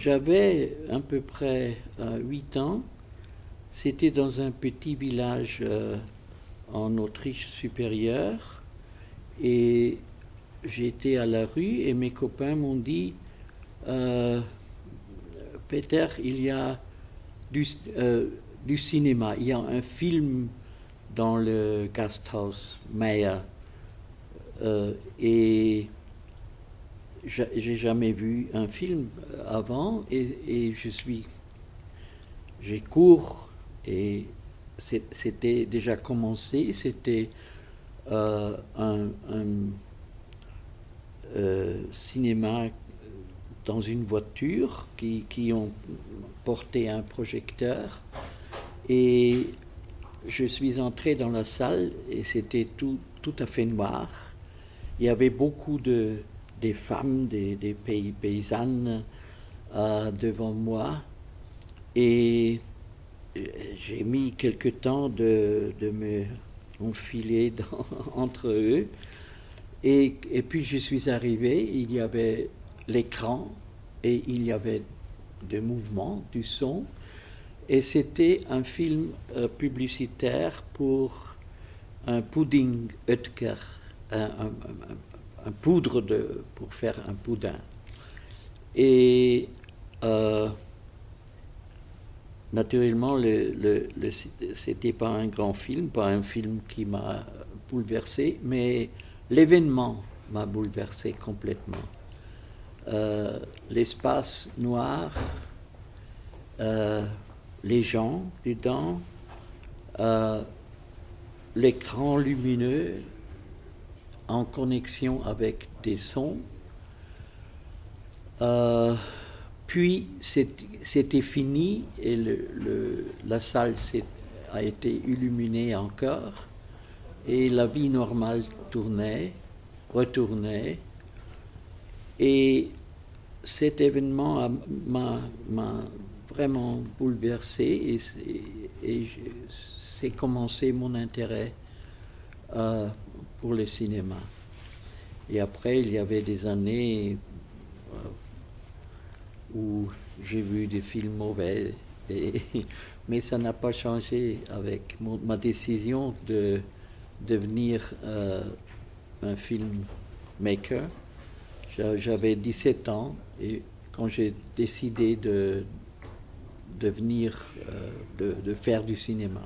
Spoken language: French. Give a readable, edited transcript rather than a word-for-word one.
J'avais à peu près 8 ans. C'était dans un petit village en Autriche supérieure. Et j'étais à la rue et mes copains m'ont dit euh, Peter, il y a du, euh, du cinéma. Il y a un film dans le Gasthaus Meyer. Et j'ai jamais vu un film avant et j'ai cours et c'était déjà commencé. C'était un cinéma dans une voiture qui ont porté un projecteur et je suis entré dans la salle et c'était tout à fait noir. Il y avait beaucoup des femmes, des paysannes devant moi et j'ai mis quelque temps de me enfiler entre eux. Et puis je suis arrivé, il y avait l'écran et il y avait des mouvements, du son. Et c'était un film publicitaire pour un pudding Oetker, un poudre pour faire un boudin. Et naturellement, c'était pas un grand film, pas un film qui m'a bouleversé, mais l'événement m'a bouleversé complètement. L'espace noir, les gens dedans, l'écran lumineux en connexion avec des sons. Puis c'était fini et la salle a été illuminée encore et la vie normale retournait. Et cet événement m'a vraiment bouleversé et c'est commencé mon intérêt pour le cinéma. Et après, il y avait des années où j'ai vu des films mauvais, mais ça n'a pas changé avec ma décision de devenir un filmmaker. J'avais 17 ans et quand j'ai décidé de faire du cinéma.